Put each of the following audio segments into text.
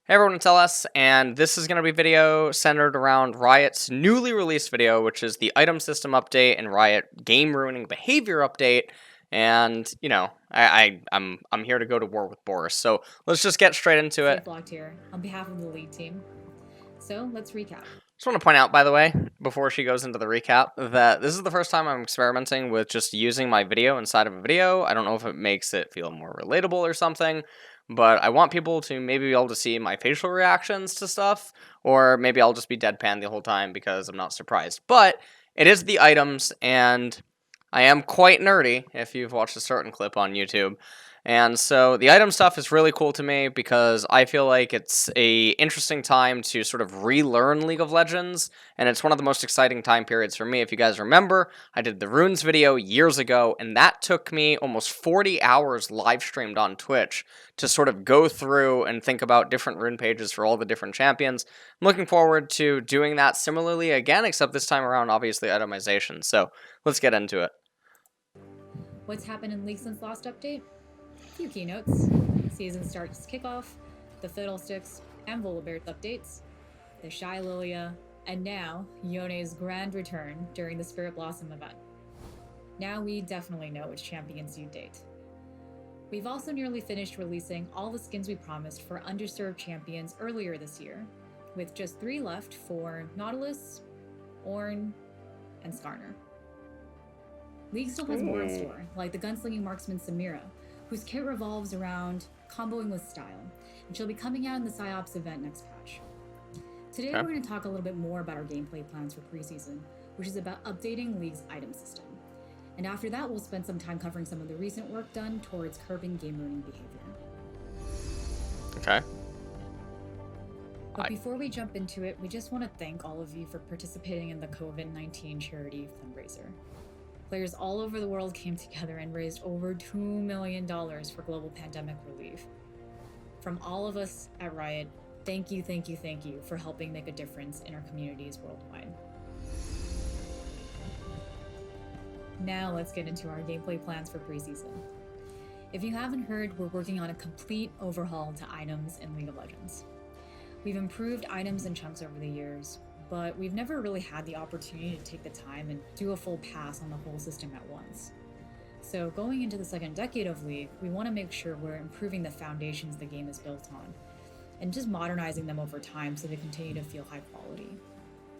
Hey everyone, it's LS, and this is going to be a video centered around Riot's newly released video, which is the item system update and Riot game-ruining behavior update. And I'm here to go to war with Boris. So let's just get straight into it. Locked here on behalf of the lead team. So let's recap. Just want to point out, by the way, before she goes into the recap, that this is the first time I'm experimenting with just using my video inside of a video. I don't know if it makes it feel more relatable or something, but I want people to maybe be able to see my facial reactions to stuff, or maybe I'll just be deadpan the whole time because I'm not surprised. But it is the items, and I am quite nerdy if you've watched a certain clip on YouTube. And so the item stuff is really cool to me because I feel like it's a interesting time to sort of relearn League of Legends, and it's one of the most exciting time periods for me. If you guys remember, I did the runes video years ago, and that took me almost 40 hours live streamed on Twitch to sort of go through and think about different rune pages for all the different champions. I'm looking forward to doing that similarly again, except this time around, obviously, itemization. So let's get into it. What's happened in League since last update? A few keynotes. Season starts kickoff, the Fiddlesticks and Volibear updates, the Shy Lilia, and now Yone's grand return during the Spirit Blossom event. Now we definitely know which champions you date. We've also nearly finished releasing all the skins we promised for underserved champions earlier this year, with just 3 left for Nautilus, Ornn, and Skarner. League still has more in store, like the gunslinging marksman Samira, whose kit revolves around comboing with style, and she'll be coming out in the PsyOps event next patch. Today we're going to talk a little bit more about our gameplay plans for preseason, which is about updating League's item system. And after that, we'll spend some time covering some of the recent work done towards curbing game-ruining behavior. Okay. But before we jump into it, we just want to thank all of you for participating in the COVID-19 charity fundraiser. Players all over the world came together and raised over $2 million for global pandemic relief. From all of us at Riot, thank you for helping make a difference in our communities worldwide. Now let's get into our gameplay plans for preseason. If you haven't heard, we're working on a complete overhaul to items in League of Legends. We've improved items and chunks over the years, but we've never really had the opportunity to take the time and do a full pass on the whole system at once. So going into the second decade of League, we want to make sure we're improving the foundations the game is built on, and just modernizing them over time so they continue to feel high quality.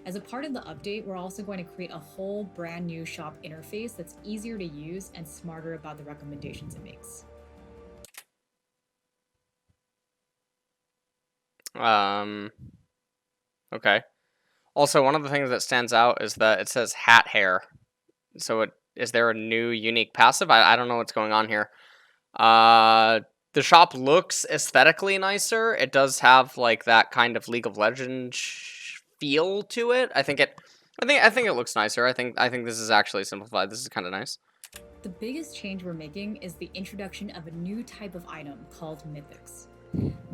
As a part of the update, we're also going to create a whole brand new shop interface that's easier to use and smarter about the recommendations it makes. Okay. Also, one of the things that stands out is that it says hat hair. So is there a new unique passive? I don't know what's going on here. The shop looks aesthetically nicer. It does have like that kind of League of Legends feel to it. I think it looks nicer. I think this is actually simplified. This is kind of nice. The biggest change we're making is the introduction of a new type of item called mythics.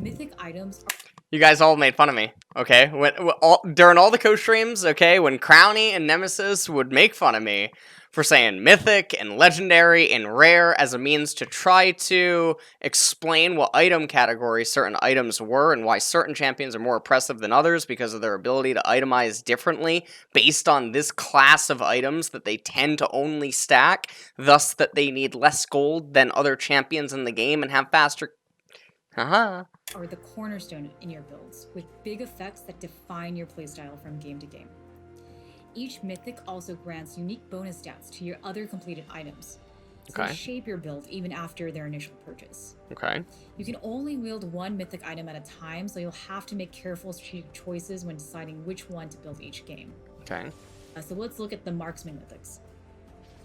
Mythic items are... You guys all made fun of me, okay? During all the co-streams, okay, when Crowny and Nemesis would make fun of me for saying mythic and legendary and rare as a means to try to explain what item category certain items were and why certain champions are more oppressive than others because of their ability to itemize differently based on this class of items that they tend to only stack, thus that they need less gold than other champions in the game and have faster... are the cornerstone in your builds, with big effects that define your playstyle from game to game. Each mythic also grants unique bonus stats to your other completed items, so they shape your build even after their initial purchase. Okay. You can only wield one mythic item at a time, so you'll have to make careful strategic choices when deciding which one to build each game. Okay. So let's look at the marksman mythics.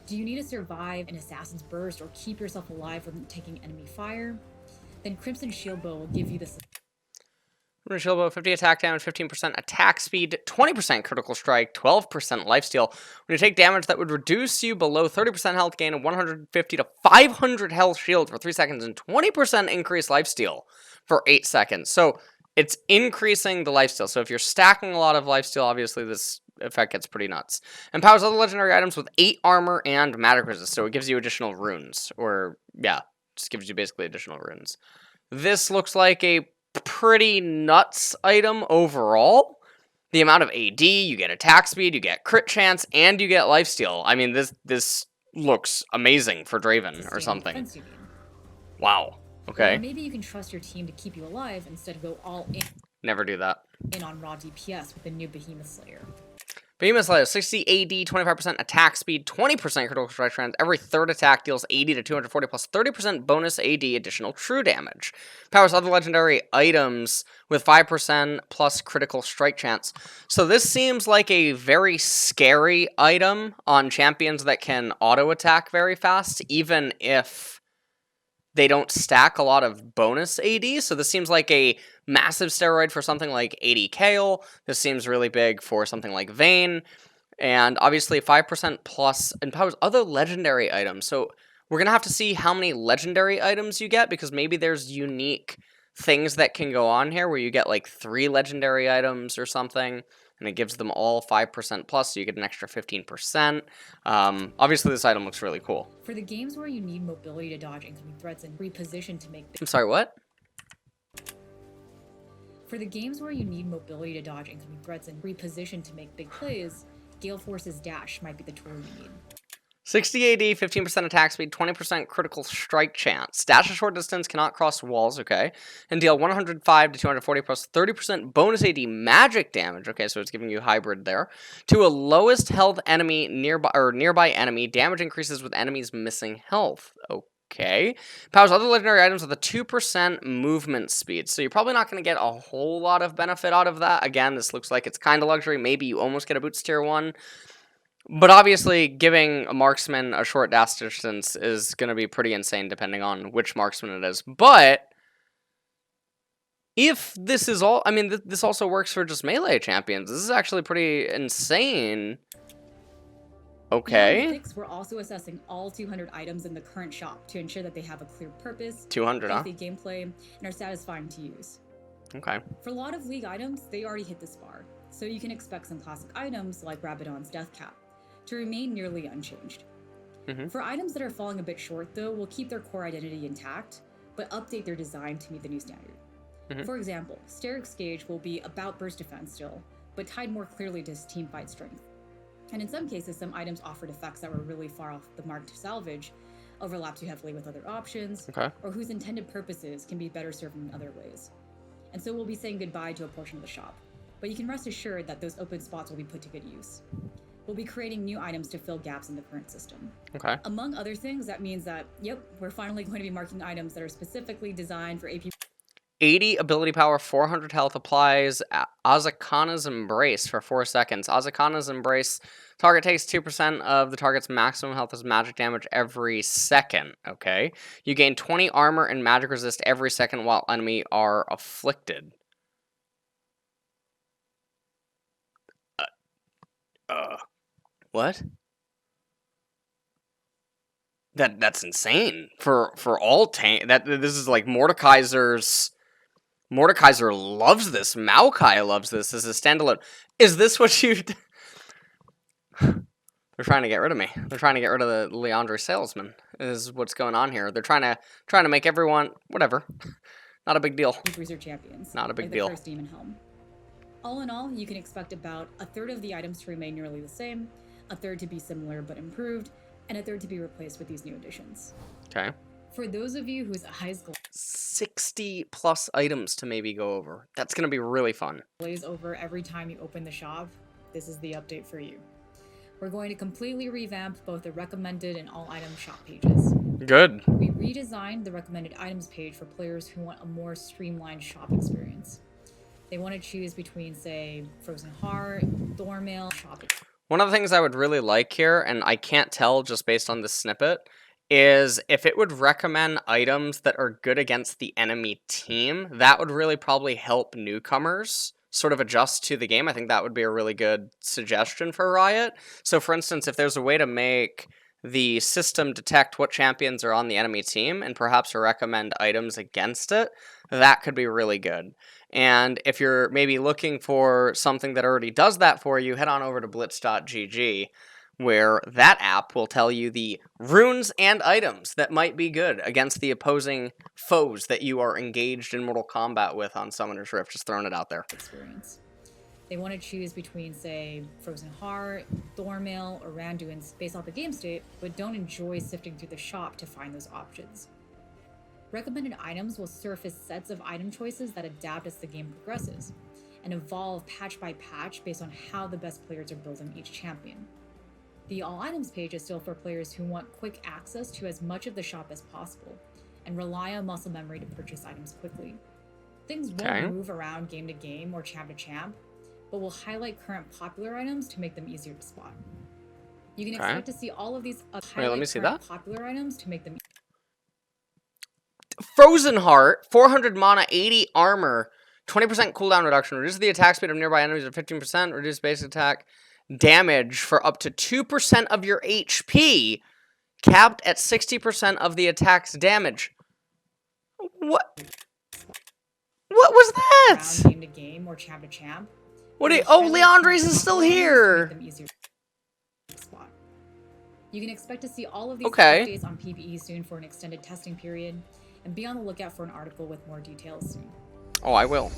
Do you need to survive an assassin's burst or keep yourself alive from taking enemy fire? Then Crimson Shield Bow will give you this. Crimson Shield Bow, 50 attack damage, 15% attack speed, 20% critical strike, 12% lifesteal. When you take damage, that would reduce you below 30% health gain, and 150 to 500 health shield for 3 seconds, and 20% increased lifesteal for 8 seconds. So it's increasing the lifesteal. So if you're stacking a lot of lifesteal, obviously this effect gets pretty nuts. Empowers other legendary items with 8 armor and magic resist, so it gives you additional runes, or yeah, just gives you basically additional runes. This looks like a pretty nuts item overall. The amount of AD, you get attack speed, you get crit chance, and you get lifesteal. I mean, this looks amazing for Draven or something. Wow. Okay. Or maybe you can trust your team to keep you alive instead of go all in. Never do that. In on raw DPS with the new Behemoth Slayer. Behemoth Slayer, 60 AD, 25% attack speed, 20% critical strike chance. Every third attack deals 80 to 240 plus 30% bonus AD additional true damage. Powers other legendary items with 5% plus critical strike chance. So this seems like a very scary item on champions that can auto attack very fast, even if they don't stack a lot of bonus AD. So this seems like a massive steroid for something like AD Kayle. This seems really big for something like Vayne. And obviously 5% plus empowers other legendary items. So we're going to have to see how many legendary items you get, because maybe there's unique things that can go on here where you get like 3 legendary items or something, and it gives them all 5% plus, so you get an extra 15%. Obviously, this item looks really cool. For the games where you need mobility to dodge incoming threats and reposition to make... I'm sorry, what? For the games where you need mobility to dodge incoming threats and reposition to make big plays, Gale Force's Dash might be the tool you need. 60 AD, 15% attack speed, 20% critical strike chance. Dash a short distance, cannot cross walls, okay. And deal 105 to 240 plus 30% bonus AD magic damage, okay, so it's giving you hybrid there. To a lowest health enemy nearby enemy, damage increases with enemies missing health, okay. Powers other legendary items with a 2% movement speed, so you're probably not going to get a whole lot of benefit out of that. Again, this looks like it's kind of luxury. Maybe you almost get a boots tier 1. But obviously, giving a marksman a short dash distance is going to be pretty insane depending on which marksman it is. But if this is all... I mean, this also works for just melee champions. This is actually pretty insane. Okay. We're also assessing all 200 items in the current shop to ensure that they have a clear purpose, 200, healthy gameplay, and are satisfying to use. Okay. For a lot of League items, they already hit this bar, so you can expect some classic items like Rabadon's Death Cap to remain nearly unchanged. For items that are falling a bit short, though, we'll keep their core identity intact, but update their design to meet the new standard. For example, Steric's Gauge will be about burst defense still, but tied more clearly to his teamfight strength. And in some cases, some items offered effects that were really far off the mark to salvage, overlap too heavily with other options, or whose intended purposes can be better served in other ways. And so we'll be saying goodbye to a portion of the shop, but you can rest assured that those open spots will be put to good use. We'll be creating new items to fill gaps in the current system. Among other things, that means that, yep, we're finally going to be marking items that are specifically designed for AP. 80 ability power, 400 health applies Azakana's Embrace for 4 seconds. Azakana's Embrace, target takes 2% of the target's maximum health as magic damage every second, okay? You gain 20 armor and magic resist every second while enemy are afflicted. What? That's insane for all tank. This is like Mordekaiser loves this. Maokai loves this as a standalone. Is this what you? They're trying to get rid of me. They're trying to get rid of the Leandre salesman. Is what's going on here. They're trying to make everyone whatever. Not a big deal. Reserve champions. Not a big like deal. The first Demon Helm. All in all, you can expect about a third of the items to remain nearly the same, a third to be similar but improved, and a third to be replaced with these new additions. Okay. For those of you whose eyes 60 plus items to maybe go over. That's going to be really fun. Glaze over every time you open the shop, this is the update for you. We're going to completely revamp both the recommended and all item shop pages. Good. We redesigned the recommended items page for players who want a more streamlined shop experience. They want to choose between, say, Frozen Heart, Thormail, shopping. One of the things I would really like here, and I can't tell just based on this snippet, is if it would recommend items that are good against the enemy team. That would really probably help newcomers sort of adjust to the game. I think that would be a really good suggestion for Riot. So for instance, if there's a way to make the system detect what champions are on the enemy team and perhaps recommend items against it, that could be really good. And if you're maybe looking for something that already does that for you, head on over to blitz.gg, where that app will tell you the runes and items that might be good against the opposing foes that you are engaged in Mortal Kombat with on Summoner's Rift. Just throwing it out there. Experience. They want to choose between, say, Frozen Heart, Thornmail, or Randuin's based off the game state, but don't enjoy sifting through the shop to find those options. Recommended items will surface sets of item choices that adapt as the game progresses, and evolve patch by patch based on how the best players are building each champion. The All Items page is still for players who want quick access to as much of the shop as possible, and rely on muscle memory to purchase items quickly. Things won't move around game to game or champ to champ, but will highlight current popular items to make them easier to spot. You can expect to see all of these popular items to make them. Frozen Heart, 400 mana, 80 armor, 20% cooldown reduction, reduces the attack speed of nearby enemies by 15%, reduce base attack damage for up to 2% of your HP, capped at 60% of the attack's damage. What was that? Game to game or champ to champ. What? Leandres is still here. You can expect to see all of these updates on PvE soon for an extended testing period, and be on the lookout for an article with more details soon. Oh, I will.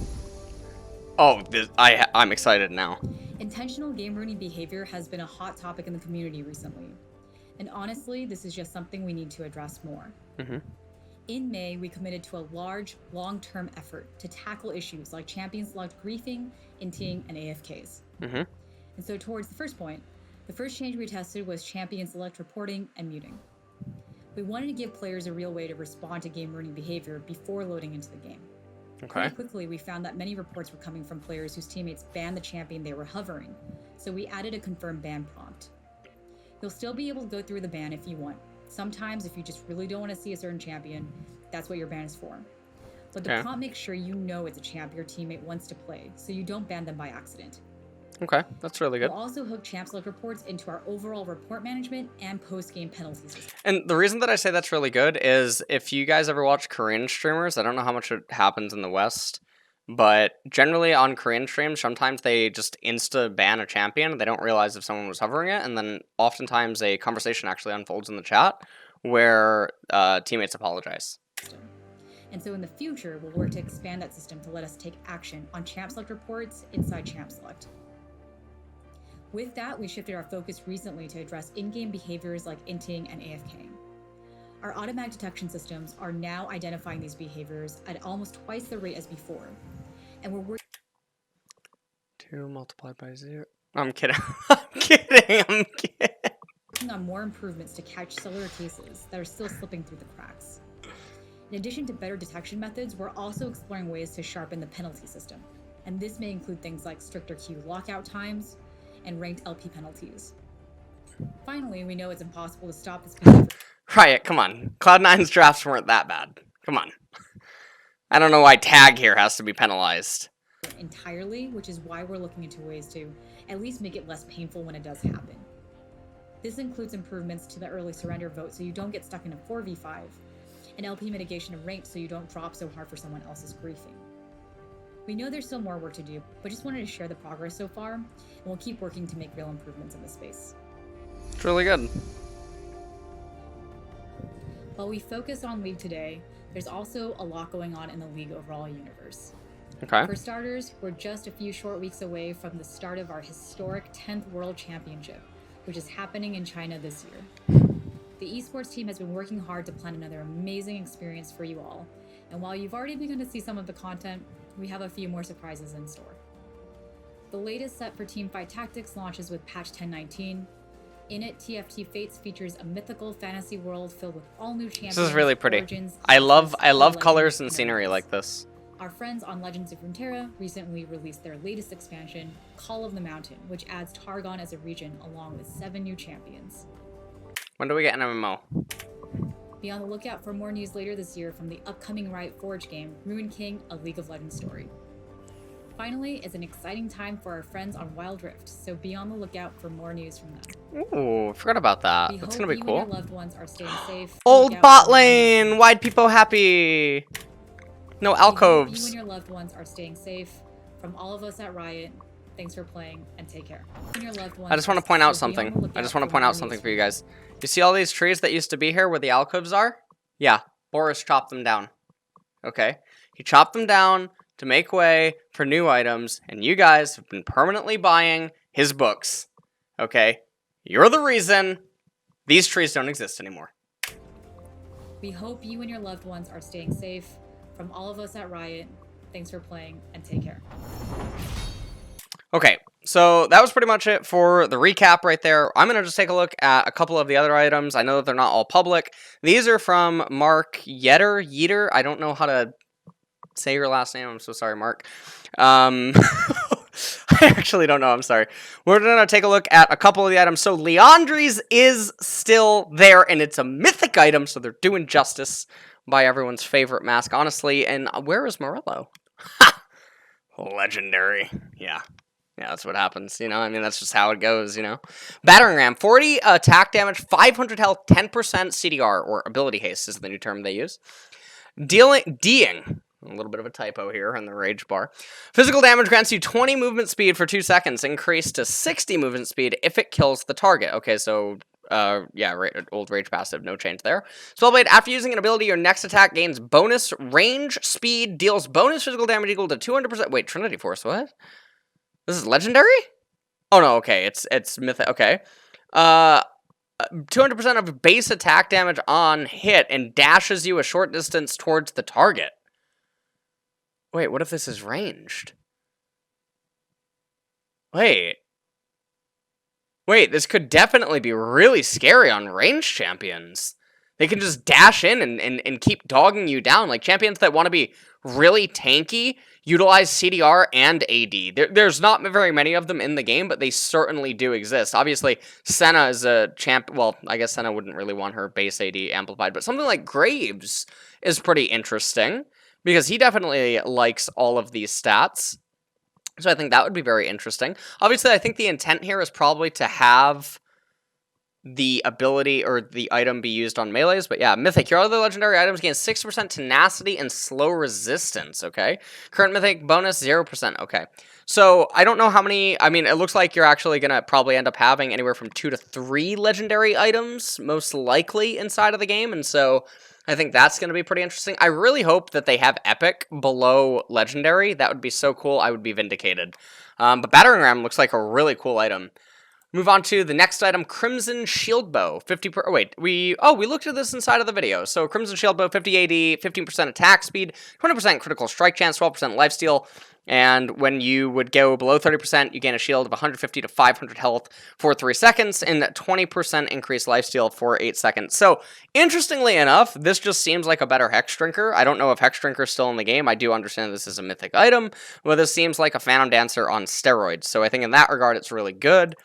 Oh, I'm excited now. Intentional game ruining behavior has been a hot topic in the community recently, and honestly, this is just something we need to address more. In May, we committed to a large, long-term effort to tackle issues like champion select griefing, inting, and AFKs. And so towards the first point, the first change we tested was champion select reporting and muting. We wanted to give players a real way to respond to game ruining behavior before loading into the game. Pretty quickly, we found that many reports were coming from players whose teammates banned the champion they were hovering, so we added a confirm ban prompt. You'll still be able to go through the ban if you want. Sometimes, if you just really don't want to see a certain champion, that's what your ban is for. But the prompt makes sure you know it's a champ your teammate wants to play, so you don't ban them by accident. Okay, that's really good. We'll also hook champ select reports into our overall report management and post-game penalty system. And the reason that I say that's really good is if you guys ever watch Korean streamers, I don't know how much it happens in the West, but generally on Korean streams, sometimes they just insta-ban a champion. They don't realize if someone was hovering it, and then oftentimes a conversation actually unfolds in the chat where teammates apologize. And so in the future, we'll work to expand that system to let us take action on champ select reports inside champ select. With that, we shifted our focus recently to address in-game behaviors like inting and AFKing. Our automatic detection systems are now identifying these behaviors at almost twice the rate as before, and we're working 2 multiplied by 0. I'm kidding. I'm kidding. on more improvements to catch cellular cases that are still slipping through the cracks. In addition to better detection methods, we're also exploring ways to sharpen the penalty system, and this may include things like stricter queue lockout times and ranked LP penalties. Finally, we know it's impossible to stop this behavior. Riot, come on. Cloud9's drafts weren't that bad. Come on. I don't know why tag here has to be penalized entirely, which is why we're looking into ways to at least make it less painful when it does happen. This includes improvements to the early surrender vote so you don't get stuck in a 4v5, and LP mitigation of ranked so you don't drop so hard for someone else's griefing. We know there's still more work to do, but just wanted to share the progress so far, and we'll keep working to make real improvements in this space. It's really good. While we focus on League today, there's also a lot going on in the League overall universe. Okay. For starters, we're just a few short weeks away from the start of our historic 10th World Championship, which is happening in China this year. The esports team has been working hard to plan another amazing experience for you all, and while you've already begun to see some of the content, we have a few more surprises in store. The latest set for Teamfight Tactics launches with patch 1019. In it, TFT Fates features a mythical fantasy world filled with all new champions. This is really pretty. Origins, I love colors and scenery like this. Our friends on Legends of Runeterra recently released their latest expansion, Call of the Mountain, which adds Targon as a region along with 7 new champions. When do we get an MMO? Be on the lookout for more news later this year from the upcoming Riot Forge game, Ruin King, a League of Legends story. Finally, it's an exciting time for our friends on Wild Rift, so be on the lookout for more news from them. Ooh, forgot about that. That's gonna be cool. We hope you and your loved ones are staying safe. Old bot lane! Wide people happy! No alcoves. You and your loved ones are staying safe. From all of us at Riot, Thanks for playing, and take care. And your loved ones I just want to point out so be on the something. I lookout just want to for point more out something news for you from guys. You see all these trees that used to be here where the alcoves are? Yeah, Boris chopped them down. Okay? He chopped them down to make way for new items, and you guys have been permanently buying his books. Okay? You're the reason these trees don't exist anymore. We hope you and your loved ones are staying safe. From all of us at Riot, thanks for playing, and take care. Okay, so that was pretty much it for the recap right there. I'm going to just take a look at a couple of the other items. I know that they're not all public. These are from Mark Yeater. I don't know how to say your last name. I'm so sorry, Mark. I actually don't know. I'm sorry. We're going to take a look at a couple of the items. So Liandry's is still there, and it's a mythic item, so they're doing justice by everyone's favorite mask, honestly. And where is Morello? Legendary. Yeah, that's what happens, you know? I mean, that's just how it goes, you know? Battering Ram, 40 attack damage, 500 health, 10% CDR, or ability haste is the new term they use. D'ing. A little bit of a typo here in the rage bar. Physical damage grants you 20 movement speed for 2 seconds, increased to 60 movement speed if it kills the target. Okay, so, yeah, old rage passive, no change there. Spellblade, after using an ability, your next attack gains bonus range speed, deals bonus physical damage equal to 200%. Wait, Trinity Force, what? This is legendary? Oh, no, okay, it's mythic, okay. 200% of base attack damage on hit and dashes you a short distance towards the target. Wait, what if this is ranged? Wait, this could definitely be really scary on ranged champions. They can just dash in and keep dogging you down. Like, champions that want to be really tanky utilize CDR and AD. There's not very many of them in the game, but they certainly do exist. Obviously, Senna is a champ. Well, I guess Senna wouldn't really want her base AD amplified, but something like Graves is pretty interesting because he definitely likes all of these stats. So I think that would be very interesting. Obviously, I think the intent here is probably to have the ability or the item be used on melees, but yeah, Mythic. Your other legendary items gain 6% tenacity and slow resistance, okay? Current Mythic bonus, 0%, okay. So, I don't know how many, I mean, it looks like you're actually going to probably end up having anywhere from 2 to 3 legendary items, most likely, inside of the game, and so I think that's going to be pretty interesting. I really hope that they have Epic below Legendary. That would be so cool. I would be vindicated. But Battering Ram looks like a really cool item. Move on to the next item, Crimson Shield Bow. 50 per... Oh, wait. We looked at this inside of the video. So Crimson Shield Bow, 50 AD, 15% attack speed, 20% critical strike chance, 12% lifesteal. And when you would go below 30%, you gain a shield of 150 to 500 health for 3 seconds, and 20% increased lifesteal for 8 seconds. So, interestingly enough, this just seems like a better Hex Drinker. I don't know if Hex Drinker is still in the game. I do understand this is a mythic item, but this seems like a Phantom Dancer on steroids. So I think in that regard, it's really good.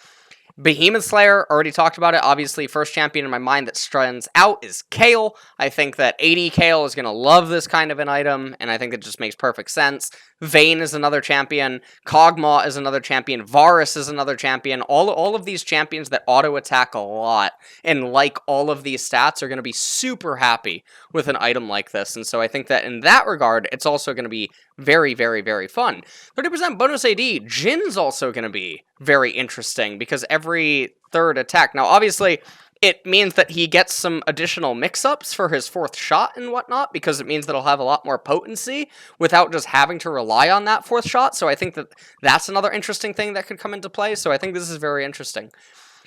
Behemoth Slayer, already talked about it. Obviously, first champion in my mind that stands out is Kale. I think that AD Kale is going to love this kind of an item, and I think it just makes perfect sense. Vayne is another champion. Kog'Maw is another champion. Varus is another champion. All of these champions that auto-attack a lot and like all of these stats are going to be super happy with an item like this, and so I think that in that regard, it's also going to be very, very, very fun. 30% bonus AD. Jin's also going to be very interesting because every third attack. Now, obviously, it means that he gets some additional mix-ups for his 4th shot and whatnot because it means that he'll have a lot more potency without just having to rely on that 4th shot. So I think that that's another interesting thing that could come into play. So I think this is very interesting.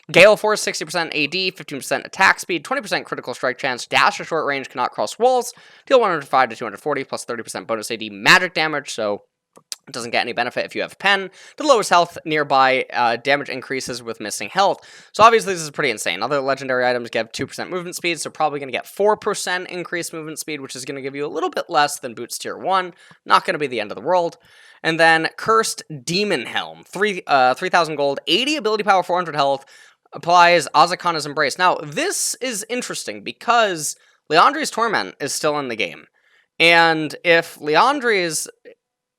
Gale Force, 60% AD, 15% attack speed, 20% critical strike chance, dash to short range, cannot cross walls, deal 105 to 240, plus 30% bonus AD magic damage, so it doesn't get any benefit if you have Pen. The lowest health nearby, damage increases with missing health. So obviously this is pretty insane. Other legendary items give 2% movement speed, so probably going to get 4% increased movement speed, which is going to give you a little bit less than Boots Tier 1. Not going to be the end of the world. And then Cursed Demon Helm, 3,000 gold, 80 ability power, 400 health, applies Azakana's Embrace. Now, this is interesting because Liandry's Torment is still in the game. And if Liandry's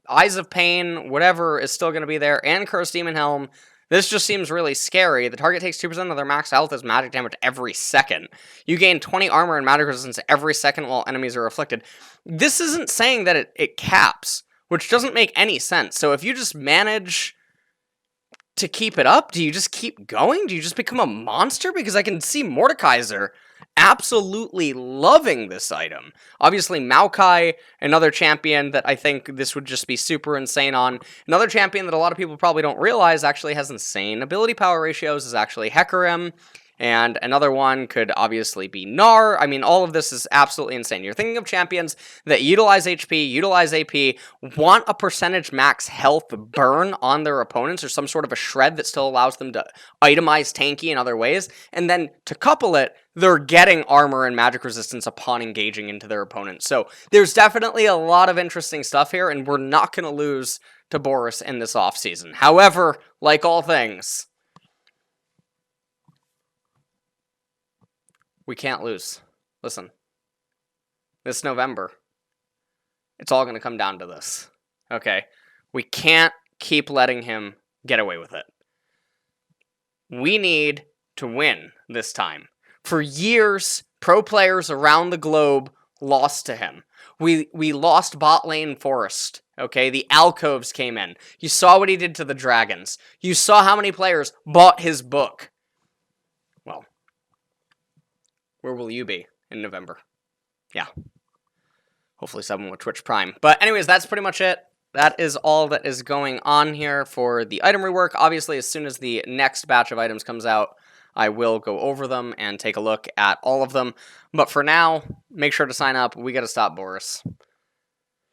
Eyes of Pain, whatever, is still going to be there, and Cursed Demon Helm, this just seems really scary. The target takes 2% of their max health as magic damage every second. You gain 20 armor and magic resistance every second while enemies are afflicted. This isn't saying that it caps, which doesn't make any sense. So if you just manage to keep it up? Do you just keep going? Do you just become a monster? Because I can see Mordekaiser absolutely loving this item. Obviously, Maokai, another champion that I think this would just be super insane on. Another champion that a lot of people probably don't realize actually has insane ability power ratios is actually Hecarim. And another one could obviously be Gnar. I mean, all of this is absolutely insane. You're thinking of champions that utilize HP, utilize AP, want a percentage max health burn on their opponents, or some sort of a shred that still allows them to itemize tanky in other ways. And then to couple it, they're getting armor and magic resistance upon engaging into their opponent. So there's definitely a lot of interesting stuff here, and we're not going to lose to Boris in this offseason. However, like all things, we can't lose. Listen, this November, it's all going to come down to this. Okay? We can't keep letting him get away with it. We need to win this time. For years, pro players around the globe lost to him. We lost bot lane Forest. Okay, the alcoves came in. You saw what he did to the dragons. You saw how many players bought his book. Well, where will you be in November? Yeah. Hopefully someone with Twitch Prime. But anyways, that's pretty much it. That is all that is going on here for the item rework. Obviously, as soon as the next batch of items comes out, I will go over them and take a look at all of them. But for now, make sure to sign up. We got to stop Boris.